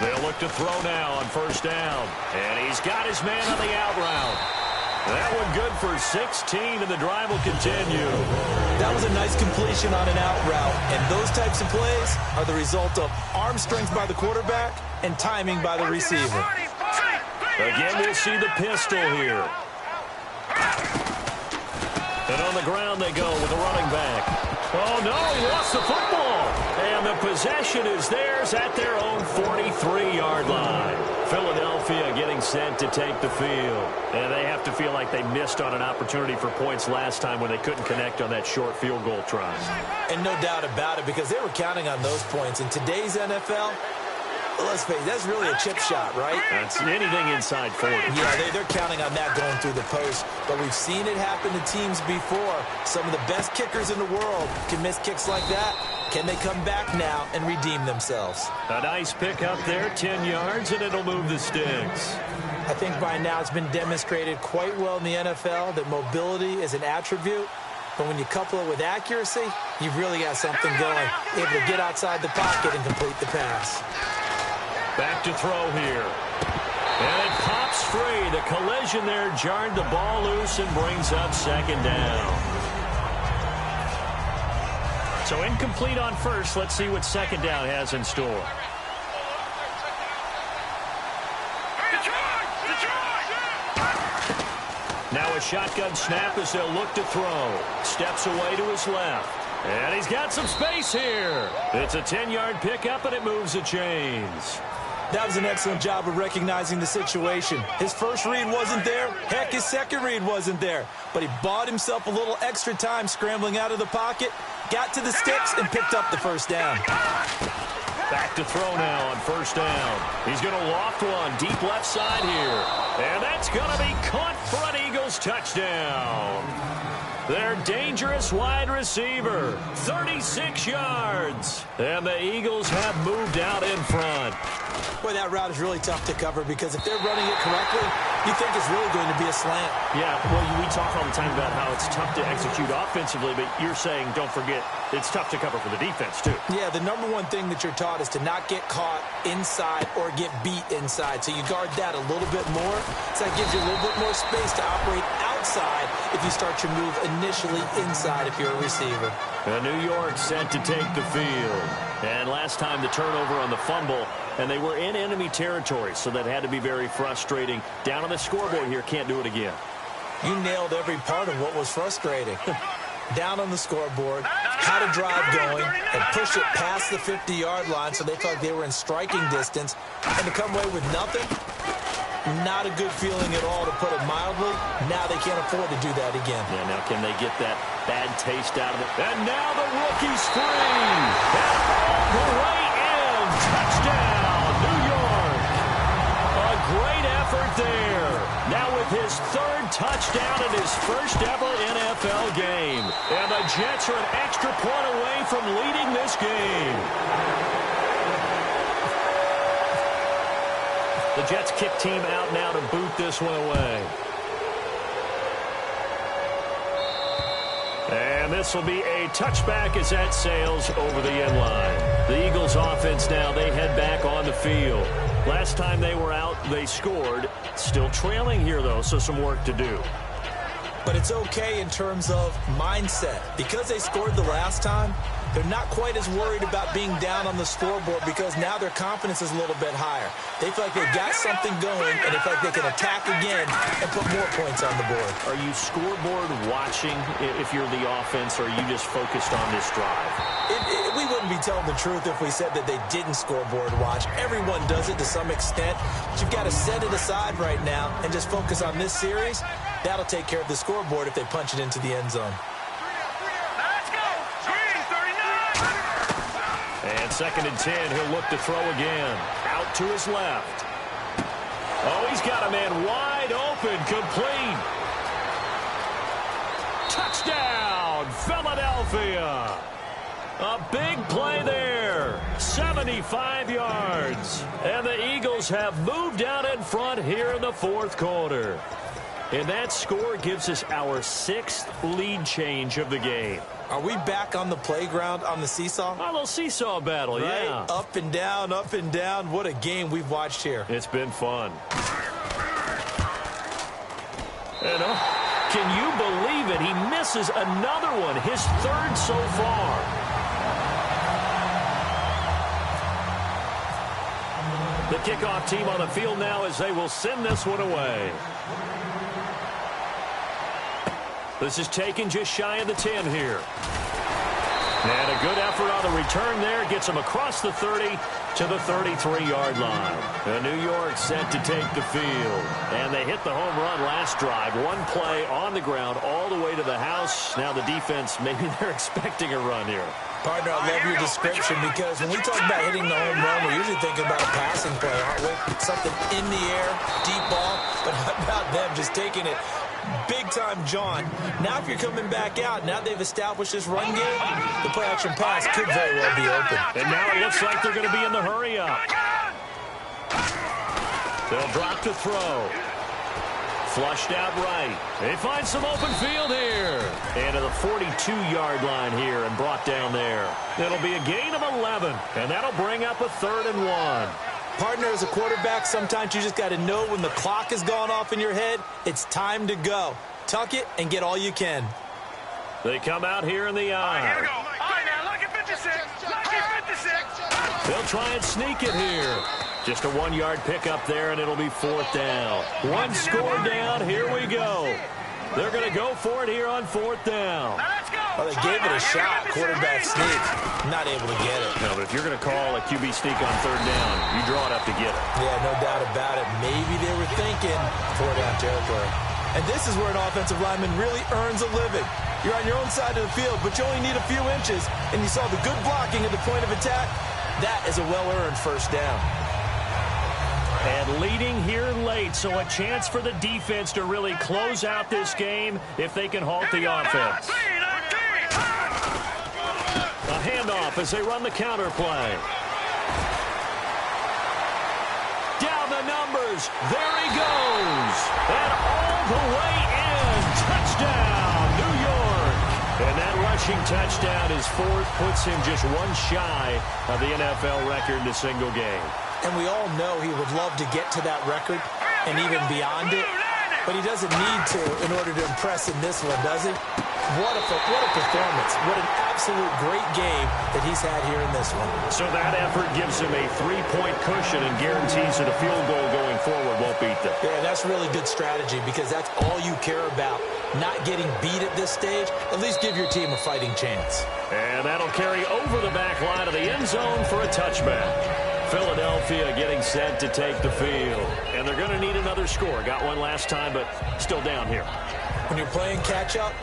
They'll look to throw now on first down. And he's got his man on the out route. That one good for 16, and the drive will continue. That was a nice completion on an out route. And those types of plays are the result of arm strength by the quarterback and timing by the receiver. Again, we'll see the pistol here. And on the ground they go with the running back. Oh, no, he lost the football. And the possession is theirs at their own 43-yard line. Philadelphia getting set to take the field. And they have to feel like they missed on an opportunity for points last time when they couldn't connect on that short field goal try. And no doubt about it, because they were counting on those points. In today's NFL, let's face it, that's really a chip shot, right? That's anything inside 40. Yeah, they're counting on that going through the post. But we've seen it happen to teams before. Some of the best kickers in the world can miss kicks like that. Can they come back now and redeem themselves? A nice pick up there, 10 yards, and it'll move the sticks. I think by now it's been demonstrated quite well in the NFL that mobility is an attribute. But when you couple it with accuracy, you've really got something going. Able to get outside the pocket and complete the pass. Back to throw here. And it pops free. The collision there jarred the ball loose and brings up second down. So incomplete on first. Let's see what second down has in store. Now a shotgun snap as they'll look to throw. Steps away to his left. And he's got some space here. It's a 10-yard pickup, and it moves the chains. That was an excellent job of recognizing the situation. His first read wasn't there. Heck, his second read wasn't there. But he bought himself a little extra time scrambling out of the pocket, got to the sticks, and picked up the first down. Back to throw now on first down. He's going to loft one deep left side here. And that's going to be caught for an Eagles touchdown. Their dangerous wide receiver, 36 yards. And the Eagles have moved out in front. Boy, that route is really tough to cover because if they're running it correctly, you think it's really going to be a slant. Yeah, well, we talk all the time about how it's tough to execute offensively, but you're saying, don't forget, it's tough to cover for the defense, too. Yeah, the number one thing that you're taught is to not get caught inside or get beat inside. So you guard that a little bit more. So that gives you a little bit more space to operate outside if you start your move initially inside if you're a receiver. New York set to take the field. And last time the turnover on the fumble, and they were in enemy territory, so that had to be very frustrating. Down on the scoreboard here, can't do it again. You nailed every part of what was frustrating. Down on the scoreboard, had a drive going, and pushed it past the 50-yard line so they felt like they were in striking distance, and to come away with nothing, Not a good feeling at all, to put it mildly. Now they can't afford to do that again. Yeah, now can they get that bad taste out of it? And now the rookie's free. And all the way in. Touchdown, New York. A great effort there. Now with his third touchdown in his first ever NFL game. And the Jets are an extra point away from leading this game. The Jets kick team out now to boot this one away. And this will be a touchback as that sails over the end line. The Eagles offense now, they head back on the field. Last time they were out, they scored. Still trailing here, though, so some work to do. But it's okay in terms of mindset. Because they scored the last time, they're not quite as worried about being down on the scoreboard because now their confidence is a little bit higher. They feel like they've got something going, and they feel like they can attack again and put more points on the board. Are you scoreboard watching if you're the offense, or are you just focused on this drive? We wouldn't be telling the truth if we said that they didn't scoreboard watch. Everyone does it to some extent. But you've got to set it aside right now and just focus on this series. That'll take care of the scoreboard if they punch it into the end zone. And 2nd and 10, he'll look to throw again. Out to his left. Oh, he's got a man wide open, complete. Touchdown, Philadelphia. A big play there. 75 yards. And the Eagles have moved out in front here in the fourth quarter. And that score gives us our 6th lead change of the game. Are we back on the playground on the seesaw? A little seesaw battle, right? Yeah. Up and down, up and down. What a game we've watched here. It's been fun. And can you believe it? He misses another one, his 3rd so far. The kickoff team on the field now as they will send this one away. This is taken just shy of the 10 here. And a good effort on the return there. Gets him across the 30 to the 33-yard line. And New York set to take the field. And they hit the home run last drive. One play on the ground all the way to the house. Now the defense, maybe they're expecting a run here. Partner, I love your description because when we talk about hitting the home run, we're usually thinking about a passing play, aren't we? Something in the air, deep ball. But how about them just taking it big-time John? Now if you're coming back out, now they've established this run game, the play-action pass could very well be open. And now it looks like they're going to be in the hurry-up. They'll drop to throw. Flushed out right. They find some open field here. And to the 42-yard line here and brought down there. It'll be a gain of 11, and that'll bring up a 3rd and 1. Partner, as a quarterback, sometimes you just got to know when the clock has gone off in your head, it's time to go. Tuck it and get all you can. They come out here in the eye. Here we go. All right, now, look at 56. Look at 56. They'll try and sneak it here. Just a 1-yard pickup there, and it'll be 4th down. One score down. Here we go. They're going to go for it here on 4th down. Well, they gave it a shot. Quarterback sneak. Not able to get it. No, but if you're going to call a QB sneak on 3rd down, you draw it up to get it. Yeah, no doubt about it. Maybe they were thinking 4-down territory. And this is where an offensive lineman really earns a living. You're on your own side of the field, but you only need a few inches. And you saw the good blocking at the point of attack. That is a well-earned 1st down. And leading here late, so a chance for the defense to really close out this game if they can halt the offense. A handoff as they run the counter play. Down the numbers. There he goes. And all the way in. Touchdown, New York. And that rushing touchdown is 4th, puts him just one shy of the NFL record in a single game. And we all know he would love to get to that record and even beyond it. But he doesn't need to in order to impress in this one, does he? What a performance. What an absolute great game that he's had here in this one. So that effort gives him a 3-point cushion and guarantees that a field goal going forward won't beat them. Yeah, that's really good strategy because that's all you care about. Not getting beat at this stage. At least give your team a fighting chance. And that'll carry over the back line of the end zone for a touchback. Philadelphia getting set to take the field. And they're going to need another score. Got one last time, but still down here. When you're playing catch-up,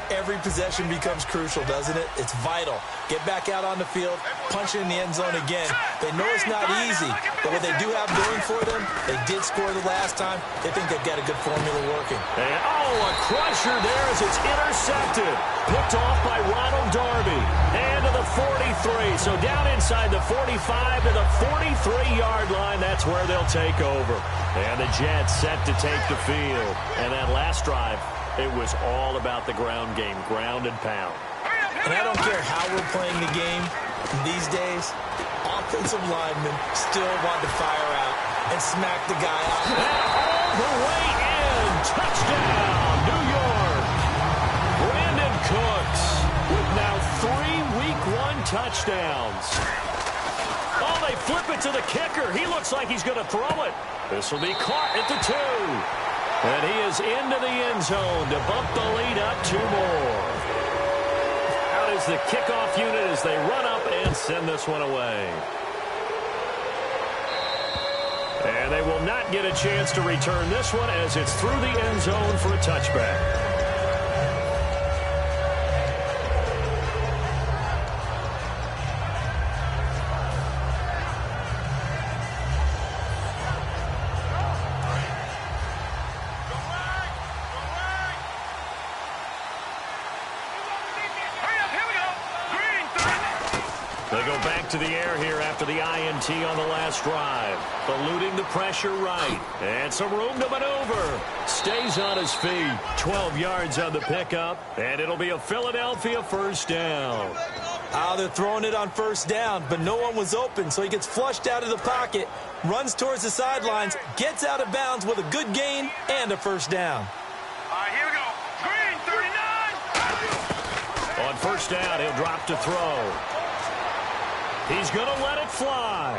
every possession becomes crucial, doesn't it? It's vital. Get back out on the field, punch it in the end zone again. They know it's not easy, but what they do have going for them, they did score the last time. They think they've got a good formula working. And, a crusher there as it's intercepted. Picked off by Ronald Darby. And to the 43. So down inside the 45 to the 43-yard line. That's where they'll take over. And the Jets set to take the field. And that last drive, it was all about the ground game, ground and pound. And I don't care how we're playing the game these days, offensive linemen still want to fire out and smack the guy out. And all the way in. Touchdown, New York. Brandon Cooks with now 3 Week 1 touchdowns. Oh, they flip it to the kicker. He looks like he's going to throw it. This will be caught at the 2. And he is into the end zone to bump the lead up 2 more. Out is the kickoff unit as they run up and send this one away. And they will not get a chance to return this one as it's through the end zone for a touchback. To the air here after the INT on the last drive. Eluding the pressure right. And some room to maneuver. Stays on his feet. 12 yards on the pickup. And it'll be a Philadelphia first down. They're throwing it on first down, but no one was open, so he gets flushed out of the pocket, runs towards the sidelines, gets out of bounds with a good gain and a first down. All right, here we go. Green, 39. On first down, he'll drop to throw. He's going to let it fly.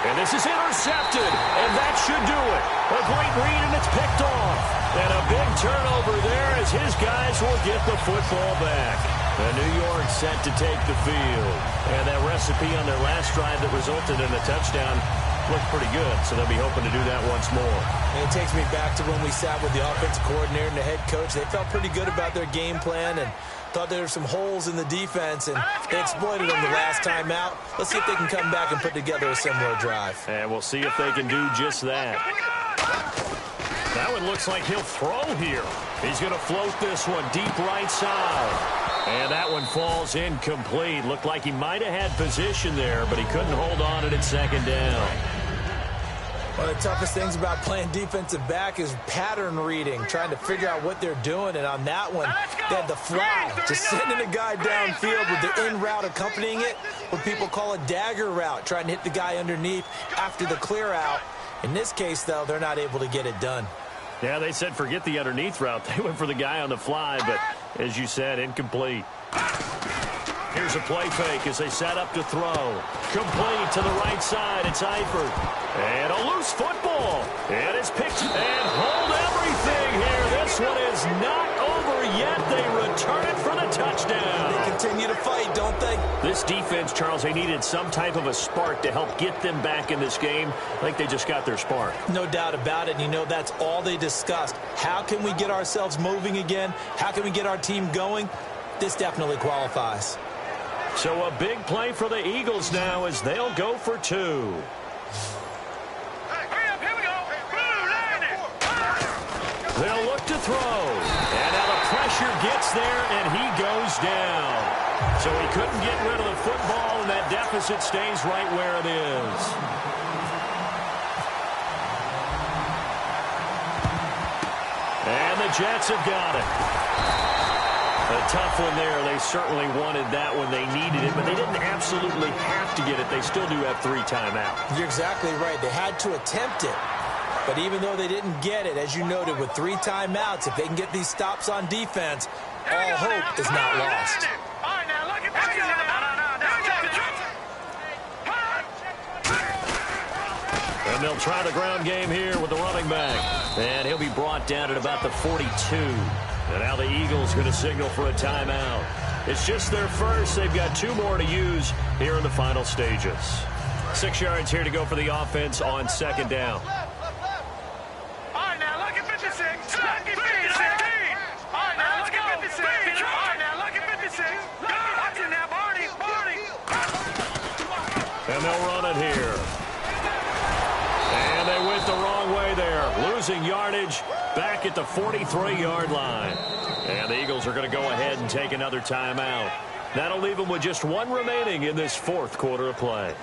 And this is intercepted, and that should do it. A great read, and it's picked off. And a big turnover there as his guys will get the football back. And New York set to take the field. And that recipe on their last drive that resulted in a touchdown looked pretty good, so they'll be hoping to do that once more. And it takes me back to when we sat with the offensive coordinator and the head coach. They felt pretty good about their game plan and thought there were some holes in the defense, and they exploited them the last time out. Let's see if they can come back and put together a similar drive. And we'll see if they can do just that. That one looks like he'll throw here. He's going to float this one deep right side. And that one falls incomplete. Looked like he might have had position there, but he couldn't hold on to it at second down. One of the toughest things about playing defensive back is pattern reading, trying to figure out what they're doing. And on that one, they had the fly, just sending a guy downfield with the in route accompanying it, what people call a dagger route, trying to hit the guy underneath after the clear out. In this case, though, they're not able to get it done. Yeah, they said forget the underneath route. They went for the guy on the fly, but as you said, incomplete. Here's a play fake as they set up to throw. Complete to the right side. It's Eifert. And a loose football. And it's picked. And hold everything here. This one is not over yet. They return it for the touchdown. They continue to fight, don't they? This defense, Charles, they needed some type of a spark to help get them back in this game. I think they just got their spark. No doubt about it. And you know, that's all they discussed. How can we get ourselves moving again? How can we get our team going? This definitely qualifies. So a big play for the Eagles now as they'll go for 2. They'll look to throw. And now the pressure gets there, and he goes down. So he couldn't get rid of the football, and that deficit stays right where it is. And the Jets have got it. A tough one there. They certainly wanted that one. They needed it, but they didn't absolutely have to get it. They still do have 3 timeouts. You're exactly right. They had to attempt it. But even though they didn't get it, as you noted, with 3 timeouts, if they can get these stops on defense, all hope is not lost. And they'll try the ground game here with the running back. And he'll be brought down at about the 42. And now the Eagles going to signal for a timeout. It's just their first. They've got 2 more to use here in the final stages. 6 yards here to go for the offense on second down. All right, now look at 56. Look at 56. All right, now look at 56. All right, now look at 56. Watch it now, Barney. And they'll run it here. And they went the wrong way there. Losing yardage back at the 43-yard line. And the Eagles are going to go ahead and take another timeout. That'll leave them with just one remaining in this fourth quarter of play.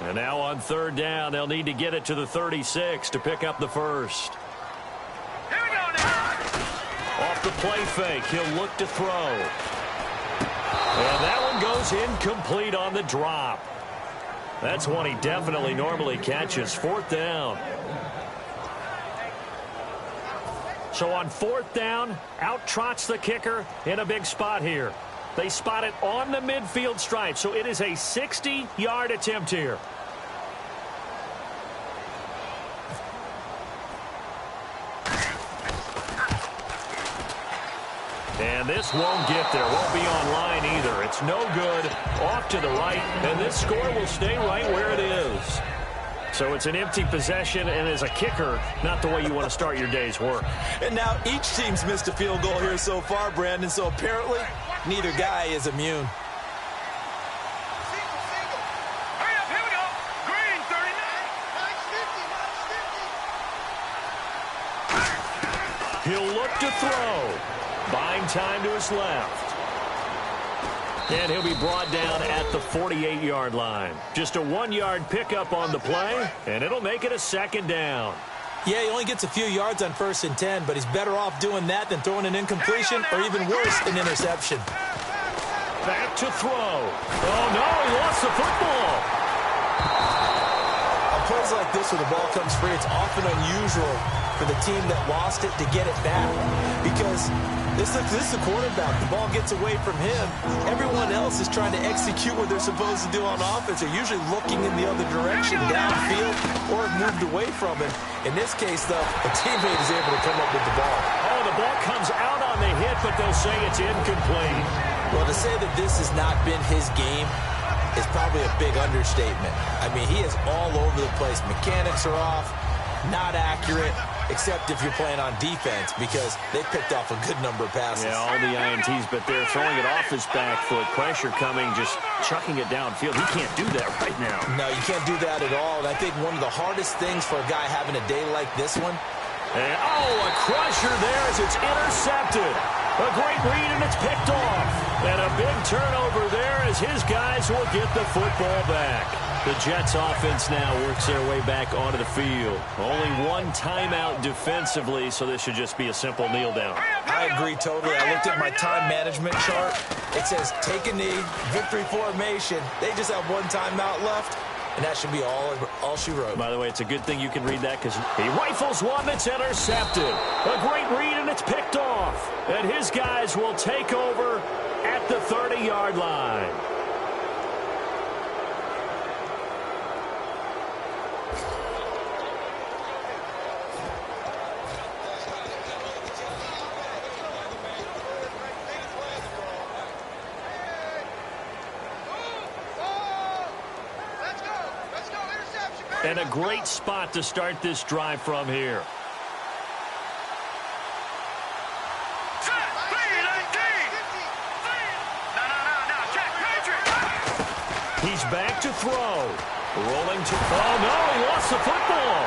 And now on third down, they'll need to get it to the 36 to pick up the first. Here we go now. Off the play fake, he'll look to throw. And that one goes incomplete on the drop. That's one he definitely normally catches. Fourth down. So on fourth down, out trots the kicker in a big spot here. They spot it on the midfield stripe, so it is a 60-yard attempt here. And this won't get there. Won't be on line either. It's no good. Off to the right, and this score will stay right where it is. So it's an empty possession, and as a kicker, not the way you want to start your day's work. And now each team's missed a field goal here so far, Brandon, so apparently neither guy is immune. Hurry up, here we go. Green, 39. He'll look to throw. Buying time to his left. And he'll be brought down at the 48-yard line. Just a 1-yard pickup on the play, and it'll make it a second down. Yeah, he only gets a few yards on 1st and 10, but he's better off doing that than throwing an incompletion or even worse, an interception. Back to throw. Oh, no, he lost the football. On plays like this where the ball comes free, it's often unusual for the team that lost it to get it back because this is the quarterback. The ball gets away from him. Everyone else is trying to execute what they're supposed to do on offense. They're usually looking in the other direction, downfield, or have moved away from him. In this case, though, a teammate is able to come up with the ball. Oh, the ball comes out on the hit, but they'll say it's incomplete. Well, to say that this has not been his game is probably a big understatement. I mean, he is all over the place. Mechanics are off, not accurate, except if you're playing on defense because they picked off a good number of passes. Yeah, all the INTs, but they're throwing it off his back foot. Pressure coming, just chucking it downfield. He can't do that right now. No, you can't do that at all. And I think one of the hardest things for a guy having a day like this one. And, a crusher there as it's intercepted. A great read, and it's picked off. And a big turnover there as his guys will get the football back. The Jets offense now works their way back onto the field. Only one timeout defensively, so this should just be a simple kneel down. I agree totally. I looked at my time management chart. It says take a knee, victory formation. They just have one timeout left, and that should be all she wrote. By the way, it's a good thing you can read that because he rifles one that's intercepted. A great read, and it's picked off. And his guys will take over at the 30-yard line. And a great spot to start this drive from here. He's back to throw. Rolling to... Oh, no, he lost the football.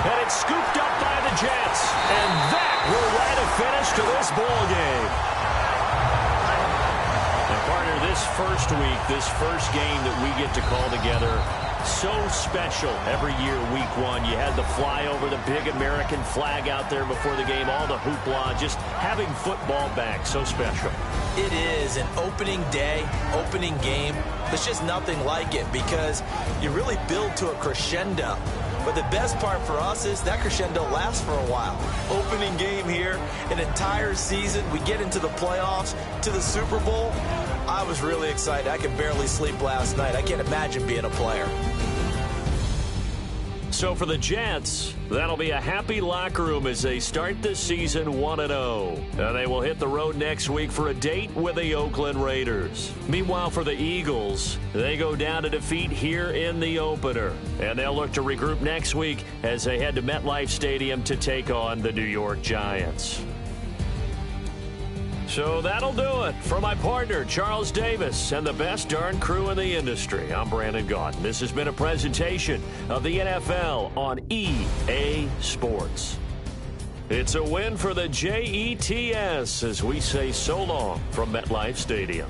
And it's scooped up by the Jets. And that will write a finish to this ball game. And, partner, this first week, this first game that we get to call together, so special every year, week one. You had the flyover, the big American flag out there before the game, all the hoopla, just having football back, so special. It is an opening day, opening game. There's just nothing like it because you really build to a crescendo. But the best part for us is that crescendo lasts for a while. Opening game here, an entire season. We get into the playoffs, to the Super Bowl. I was really excited. I could barely sleep last night. I can't imagine being a player. So for the Jets, that'll be a happy locker room as they start the season 1-0. And they will hit the road next week for a date with the Oakland Raiders. Meanwhile, for the Eagles, they go down to defeat here in the opener. And they'll look to regroup next week as they head to MetLife Stadium to take on the New York Giants. So that'll do it. For my partner, Charles Davis, and the best darn crew in the industry, I'm Brandon Gaudin. This has been a presentation of the NFL on EA Sports. It's a win for the Jets as we say so long from MetLife Stadium.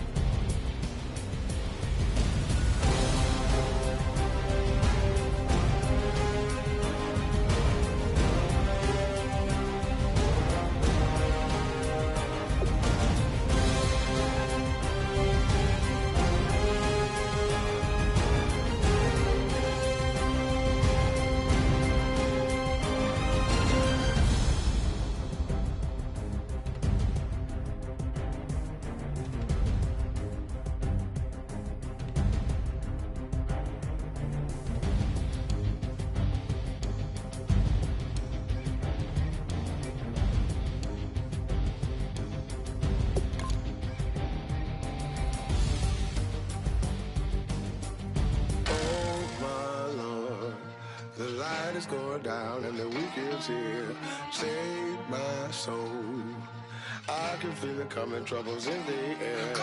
Going down and the weekend's here. Save my soul. I can feel it coming, troubles in the air.